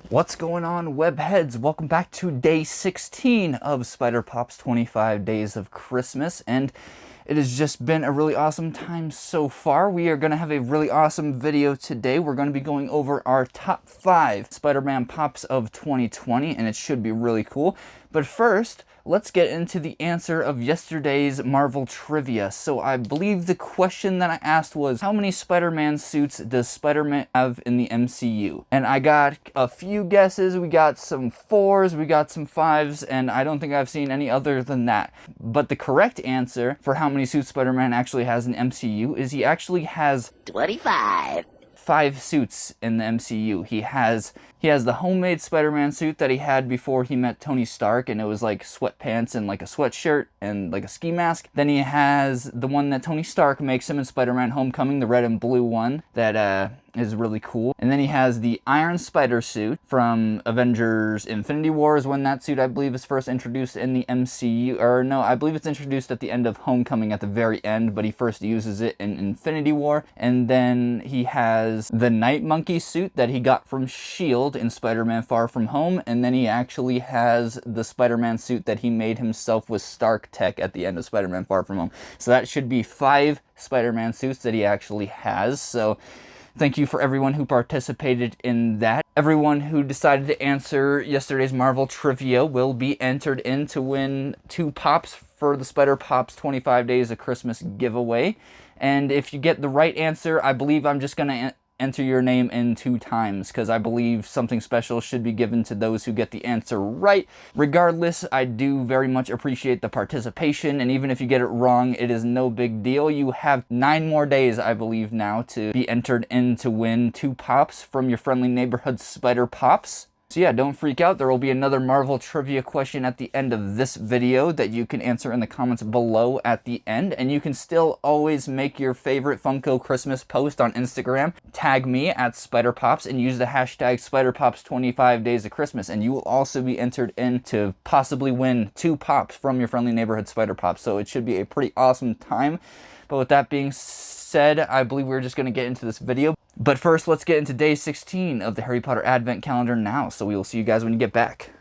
What's going on, webheads? Welcome back to day 16 of SpiderPop's 25 Days of Christmas, and it has just been a really awesome time so far. We are going to have a really awesome video today. We're going to be going over our top 5 Spider-Man Pops of 2020, and it should be really cool. But first, let's get into the answer of yesterday's Marvel trivia. So I believe the question that I asked was, how many Spider-Man suits does Spider-Man have in the MCU? And I got a few guesses. We got some 4s, we got some 5s, and I don't think I've seen any other than that. But the correct answer for how many suits Spider-Man actually has in MCU is he actually has 25 suits in the MCU. He has the homemade Spider-Man suit that he had before he met Tony Stark, and it was like sweatpants and like a sweatshirt and like a ski mask. Then he has the one that Tony Stark makes him in Spider-Man Homecoming, the red and blue one that is really cool. And then he has the Iron Spider suit from Avengers Infinity Wars, when that suit I believe is first introduced in the MCU, or no, I believe it's introduced at the end of Homecoming at the very end, but he first uses it in Infinity War. And then he has the Night Monkey suit that he got from S.H.I.E.L.D. in Spider-Man Far From Home, and then he actually has the Spider-Man suit that he made himself with Stark Tech at the end of Spider-Man Far From Home. So that should be 5 Spider-Man suits that he actually has. So thank you for everyone who participated in that. Everyone who decided to answer yesterday's Marvel trivia will be entered in to win 2 pops for the SpiderPop's 25 Days of Christmas giveaway. And if you get the right answer, I believe I'm just going to enter your name in 2 times, because I believe something special should be given to those who get the answer right. Regardless, I do very much appreciate the participation, and even if you get it wrong, it is no big deal. You have 9 more days, I believe now, to be entered in to win 2 pops from your friendly neighborhood Spider Pops. So yeah, don't freak out. There will be another Marvel trivia question at the end of this video that you can answer in the comments below at the end. And you can still always make your favorite Funko Christmas post on Instagram, tag me at SpiderPops, and use the hashtag SpiderPops 25 Days of Christmas. And you will also be entered in to possibly win 2 pops from your friendly neighborhood Spider Pops. So it should be a pretty awesome time. But with that being said, I believe we're just going to get into this video. But first, let's get into day 16 of the Harry Potter Advent Calendar now. So we will see you guys when you get back.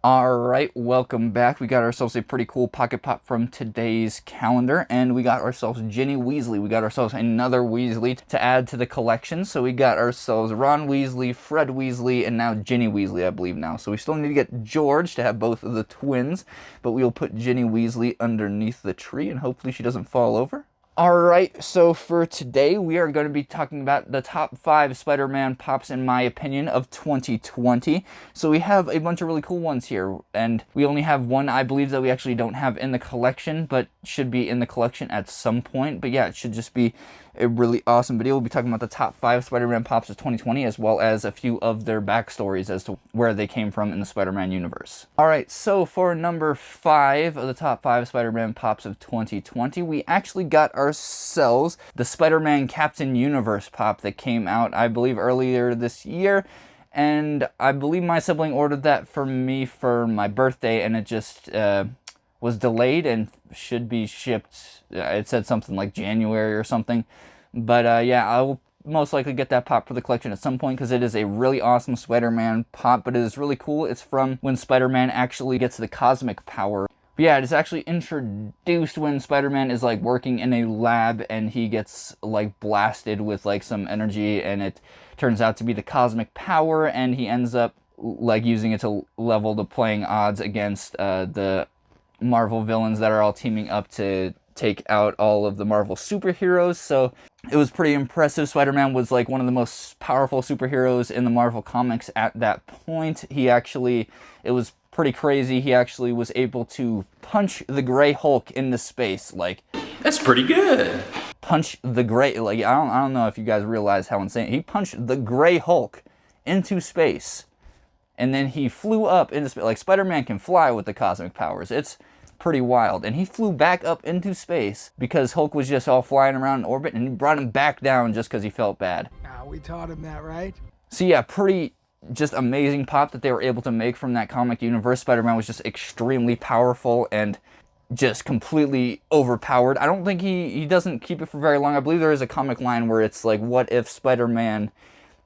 Alright, welcome back. We got ourselves a pretty cool pocket pop from today's calendar, and we got ourselves Ginny Weasley. We got ourselves another Weasley to add to the collection. So we got ourselves Ron Weasley, Fred Weasley, and now Ginny Weasley, I believe now. So we still need to get George to have both of the twins, but we'll put Ginny Weasley underneath the tree, and hopefully she doesn't fall over. Alright, so for today, we are going to be talking about the top 5 Spider-Man Pops, in my opinion, of 2020. So we have a bunch of really cool ones here, and we only have one, I believe, that we actually don't have in the collection, but should be in the collection at some point. But yeah, it should just be a really awesome video. We'll be talking about the top 5 Spider-Man Pops of 2020, as well as a few of their backstories as to where they came from in the Spider-Man universe. Alright, so for number 5 of the top 5 Spider-Man Pops of 2020, we actually got ourselves the Spider-Man Captain Universe pop that came out, I believe, earlier this year. And I believe my sibling ordered that for me for my birthday, and it just was delayed and should be shipped. It said something like January or something. But yeah, I will most likely get that pop for the collection at some point, because it is a really awesome Spider-Man pop, but it is really cool. It's from when Spider-Man actually gets the cosmic power. But yeah, it is actually introduced when Spider-Man is like working in a lab, and he gets like blasted with like some energy, and it turns out to be the cosmic power, and he ends up like using it to level the playing odds against the Marvel villains that are all teaming up to take out all of the Marvel superheroes. So it was pretty impressive. Spider-Man was like one of the most powerful superheroes in the Marvel comics at that point. It was pretty crazy. He actually was able to punch the Gray Hulk into space. Like, that's pretty good. Punch the Gray, like, I don't know if you guys realize how insane. He punched the Gray Hulk into space. and then he flew up into space. Like, Spider-Man can fly with the cosmic powers. It's pretty wild. And he flew back up into space because Hulk was just all flying around in orbit, and he brought him back down just because he felt bad. We taught him that, right? So yeah, pretty just amazing pop that they were able to make from that comic universe. Spider-Man was just extremely powerful and just completely overpowered. I don't think he doesn't keep it for very long. I believe there is a comic line where it's like, what if Spider-Man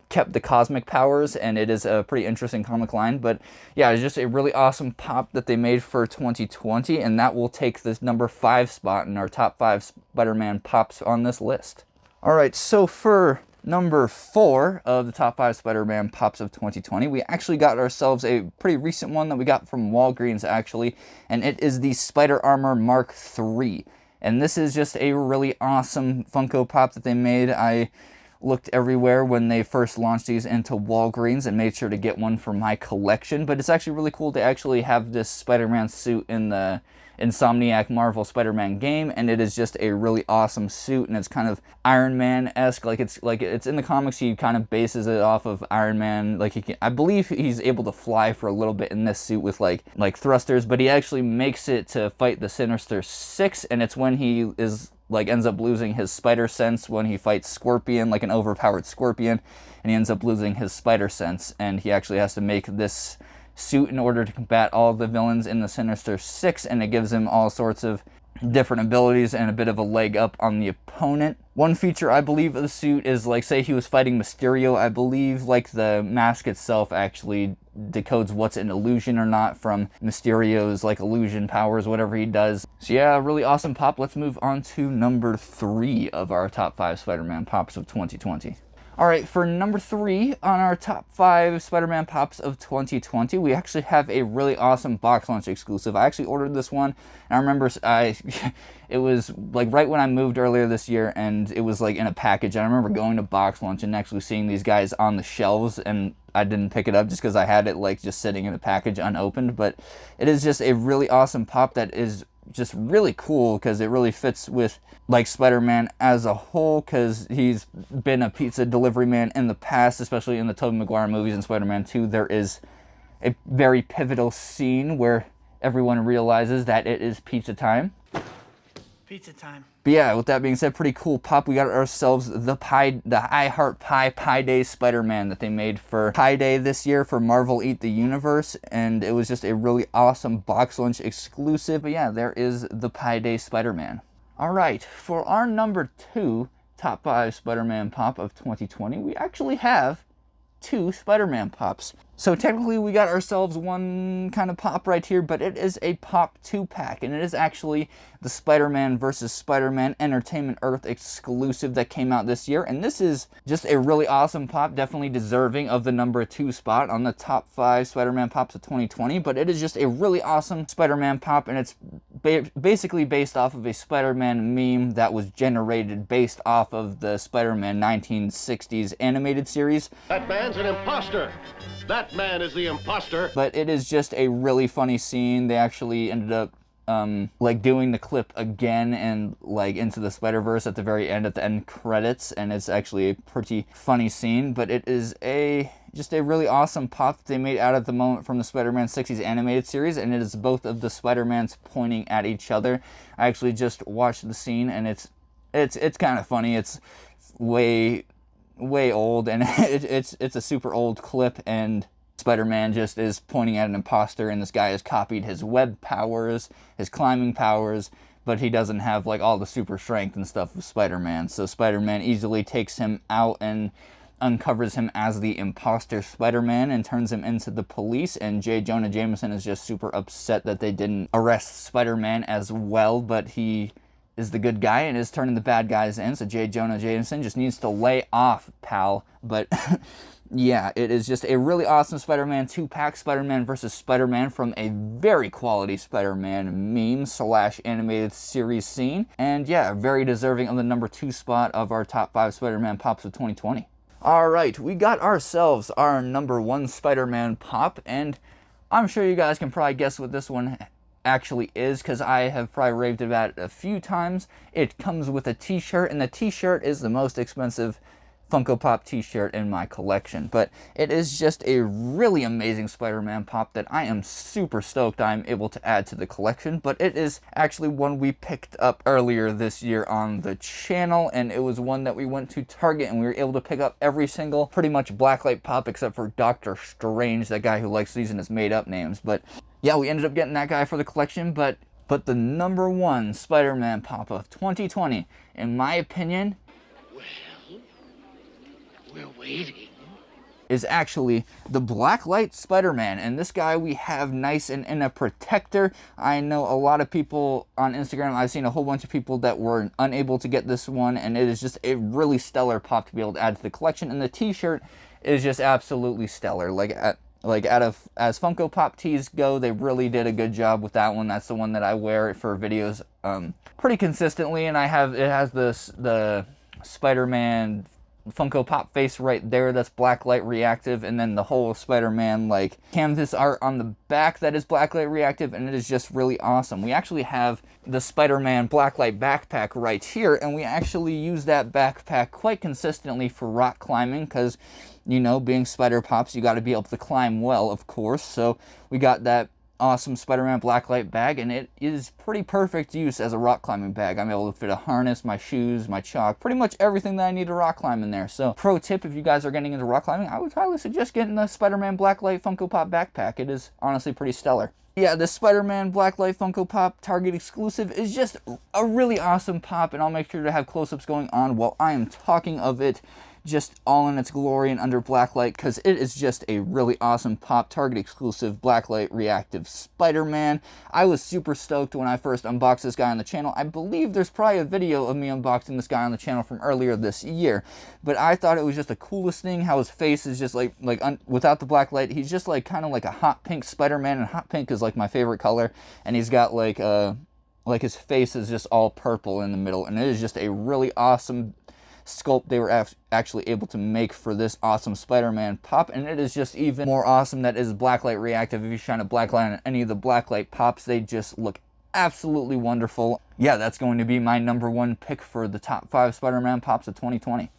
kept the cosmic powers, and it is a pretty interesting comic line. But yeah, it's just a really awesome pop that they made for 2020, and that will take this number 5 spot in our top 5 Spider-Man pops on this list. All right, so for number 4 of the top 5 Spider-Man pops of 2020, we actually got ourselves a pretty recent one that we got from Walgreens, actually, and it is the Spider Armor Mark III. And this is just a really awesome Funko Pop that they made. I looked everywhere when they first launched these into Walgreens and made sure to get one for my collection, but it's actually really cool to actually have this Spider-Man suit in the Insomniac Marvel Spider-Man game, and it is just a really awesome suit, and it's kind of Iron Man-esque. Like it's in the comics, he kind of bases it off of Iron Man. Like, I believe he's able to fly for a little bit in this suit with like thrusters, but he actually makes it to fight the Sinister Six, and it's when he is ends up losing his spider sense when he fights Scorpion, like an overpowered Scorpion, and he ends up losing his spider sense, and he actually has to make this suit in order to combat all the villains in the Sinister Six, and it gives him all sorts of different abilities and a bit of a leg up on the opponent. One feature, I believe, of the suit is, like, say he was fighting Mysterio, I believe, like, the mask itself actually decodes what's an illusion or not from Mysterio's, like, illusion powers, whatever he does. So yeah, really awesome pop. Let's move on to number 3 of our top 5 Spider-Man pops of 2020. Alright, for number 3 on our top 5 Spider-Man pops of 2020, we actually have a really awesome box lunch exclusive. I actually ordered this one, and I remember it was like right when I moved earlier this year, and it was like in a package. And I remember going to box lunch and actually seeing these guys on the shelves, and I didn't pick it up just because I had it like just sitting in a package unopened. But it is just a really awesome pop that is just really cool because it really fits with like Spider-Man as a whole, because he's been a pizza delivery man in the past, especially in the Tobey Maguire movies and Spider-Man 2. There is a very pivotal scene where everyone realizes that it is pizza time. Pizza time. But yeah, with that being said, pretty cool pop. We got ourselves the I Heart Pie Day Spider-Man that they made for Pie Day this year for Marvel Eat the Universe, and it was just a really awesome box lunch exclusive. But yeah, there is the Pie Day Spider-Man. All right, for our number 2 top 5 Spider-Man pop of 2020, we actually have 2 Spider-Man pops. So technically we got ourselves one kind of pop right here, but it is a pop 2-pack, and it is actually the Spider-Man vs. Spider-Man Entertainment Earth exclusive that came out this year, and this is just a really awesome pop, definitely deserving of the number 2 spot on the top 5 Spider-Man pops of 2020, but it is just a really awesome Spider-Man pop, and it's basically based off of a Spider-Man meme that was generated based off of the Spider-Man 1960s animated series. That man's an imposter! That man is the imposter! But it is just a really funny scene. They actually ended up like doing the clip again and like Into the Spider-Verse at the very end, at the end credits, and it's actually a pretty funny scene. But it is just a really awesome pop that they made out of the moment from the Spider-Man 60s animated series, and it is both of the Spider-Mans pointing at each other. I actually just watched the scene, and it's kind of funny. It's way old, and it's a super old clip, and Spider-Man just is pointing at an imposter, and this guy has copied his web powers, his climbing powers, but he doesn't have like all the super strength and stuff of Spider-Man. So Spider-Man easily takes him out and uncovers him as the imposter Spider-Man and turns him into the police, and J. Jonah Jameson is just super upset that they didn't arrest Spider-Man as well, but he is the good guy and is turning the bad guys in, so J. Jonah Jameson just needs to lay off, pal. But yeah, it is just a really awesome Spider-Man 2-pack, Spider-Man vs. Spider-Man, from a very quality Spider-Man meme / animated series scene, and yeah, very deserving of the number 2 spot of our top 5 Spider-Man pops of 2020. Alright, we got ourselves our number 1 Spider-Man pop, and I'm sure you guys can probably guess what this one actually is, because I have probably raved about it a few times. It comes with a t-shirt, and the t-shirt is the most expensive Funko Pop t-shirt in my collection. But it is just a really amazing Spider-Man pop that I am super stoked I'm able to add to the collection. But it is actually one we picked up earlier this year on the channel, and it was one that we went to Target and we were able to pick up every single pretty much Blacklight pop except for Dr. Strange, that guy who likes using his made up names. But yeah, we ended up getting that guy for the collection. But the number one Spider-Man pop of 2020, in my opinion, We're waiting. is actually the Blacklight Spider-Man. And this guy we have nice and in a protector. I know a lot of people on Instagram, I've seen a whole bunch of people that were unable to get this one, and it is just a really stellar pop to be able to add to the collection. And the t-shirt is just absolutely stellar. As Funko Pop tees go, they really did a good job with that one. That's the one that I wear for videos pretty consistently, and it has the Spider-Man Funko Pop face right there that's Blacklight reactive, and then the whole Spider-Man like canvas art on the back that is Blacklight reactive, and it is just really awesome. We actually have the SpiderMan Blacklight backpack right here, and we actually use that backpack quite consistently for rock climbing because, you know, being Spider Pops, you got to be able to climb well, of course. So we got that awesome Spider-Man Blacklight bag, and it is pretty perfect use as a rock climbing bag. I'm able to fit a harness, my shoes, my chalk, pretty much everything that I need to rock climb in there. So pro tip, if you guys are getting into rock climbing, I would highly suggest getting the Spider-Man Blacklight Funko Pop backpack. It is honestly pretty stellar. Yeah, the Spider-Man Blacklight Funko Pop Target exclusive is just a really awesome pop, and I'll make sure to have close-ups going on while I am talking of it, just all in its glory and under Blacklight, because it is just a really awesome pop, Target exclusive Blacklight reactive Spider-Man. I was super stoked when I first unboxed this guy on the channel. I believe there's probably a video of me unboxing this guy on the channel from earlier this year, but I thought it was just the coolest thing how his face is just without the Blacklight, he's just like kind of like a hot pink Spider-Man, and hot pink is like my favorite color, and he's got like his face is just all purple in the middle, and it is just a really awesome sculpt they were actually able to make for this awesome Spider-Man pop. And it is just even more awesome that it is Blacklight reactive. If you shine a Blacklight on any of the Blacklight pops, they just look absolutely wonderful. Yeah, that's going to be my number one pick for the top 5 Spider-Man pops of 2020.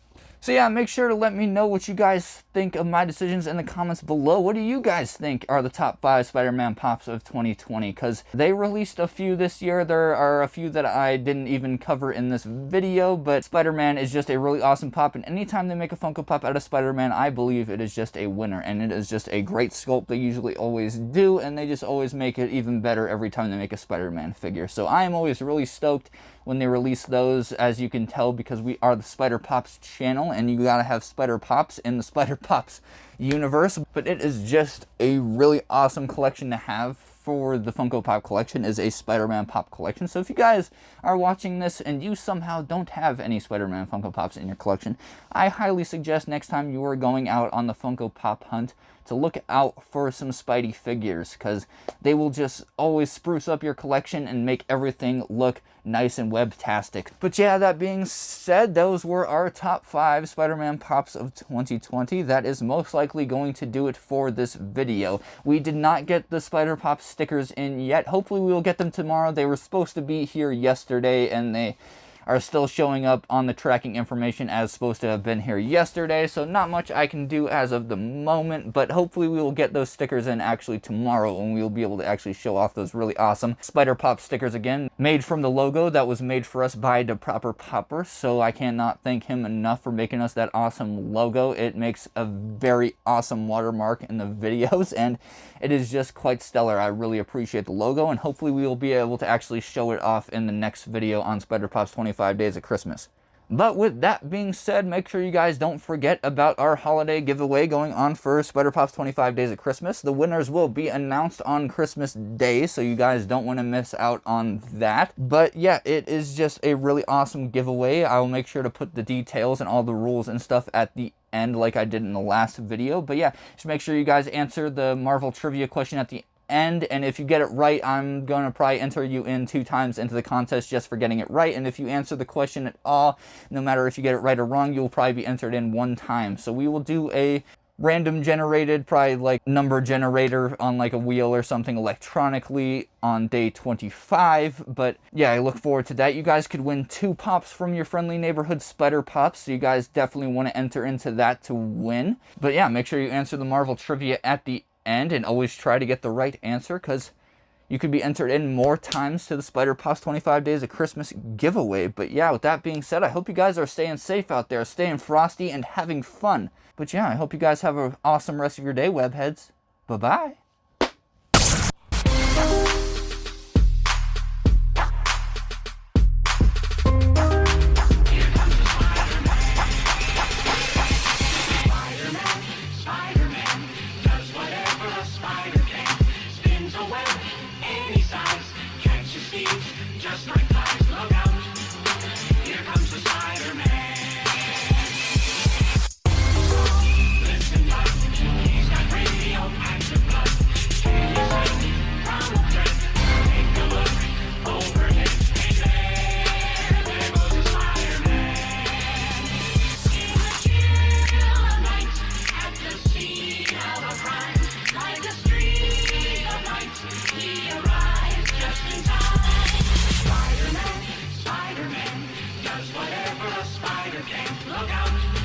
So yeah, make sure to let me know what you guys think of my decisions in the comments below. What do you guys think are the top 5 Spider-Man pops of 2020? Because they released a few this year. There are a few that I didn't even cover in this video, but Spider-Man is just a really awesome pop, and anytime they make a Funko Pop out of Spider-Man, I believe it is just a winner, and it is just a great sculpt. They usually always do, and they just always make it even better every time they make a Spider-Man figure. So I am always really stoked when they release those, as you can tell, because we are the Spider Pops channel, and you gotta have Spider Pops in the Spider Pops universe. But it is just a really awesome collection to have for the Funko Pop collection, is a Spider-Man Pop collection. So if you guys are watching this and you somehow don't have any Spider-Man Funko Pops in your collection, I highly suggest next time you are going out on the Funko Pop hunt to look out for some Spidey figures, because they will just always spruce up your collection and make everything look nice and webtastic. But yeah, that being said, those were our top 5 Spider-Man pops of 2020. That is most likely going to do it for this video. We did not get the Spider Pop stickers in yet. Hopefully we will get them tomorrow. They were supposed to be here yesterday, and they are still showing up on the tracking information as supposed to have been here yesterday, so not much I can do as of the moment, but hopefully we will get those stickers in actually tomorrow, and we will be able to actually show off those really awesome Spider Pop stickers again, made from the logo that was made for us by the Proper Popper. So I cannot thank him enough for making us that awesome logo. It makes a very awesome watermark in the videos, and it is just quite stellar. I really appreciate the logo, and hopefully we will be able to actually show it off in the next video on Spider Pop's 25 Days of Christmas. But with that being said, make sure you guys don't forget about our holiday giveaway going on for Spider Pop's 25 Days of Christmas. The winners will be announced on Christmas Day, so you guys don't want to miss out on that. But yeah, it is just a really awesome giveaway. I will make sure to put the details and all the rules and stuff at the end like I did in the last video. But yeah, just make sure you guys answer the Marvel trivia question at the end, and if you get it right, I'm going to probably enter you in 2 times into the contest just for getting it right. And if you answer the question at all, no matter if you get it right or wrong, you'll probably be entered in 1 time. So we will do a random generated, probably like number generator on like a wheel or something electronically on day 25. But yeah, I look forward to that. You guys could win 2 pops from your friendly neighborhood Spider Pops, so you guys definitely want to enter into that to win. But yeah, make sure you answer the Marvel trivia at the end and always try to get the right answer, because you could be entered in more times to the Spider Pops 25 Days of Christmas giveaway. But yeah, with that being said, I hope you guys are staying safe out there, staying frosty, and having fun. But yeah, I hope you guys have an awesome rest of your day, webheads. Bye-bye. Just like flies, look out. Here comes the Spider-Man. Listen up, he's got radioactive blood. Can you see from a thread? Take a look overhead. Hey there goes the Spider-Man. In the chill of night, at the scene of a crime, like a streak of light, he arrives just in time. Spider-Man does whatever a spider can. Look out!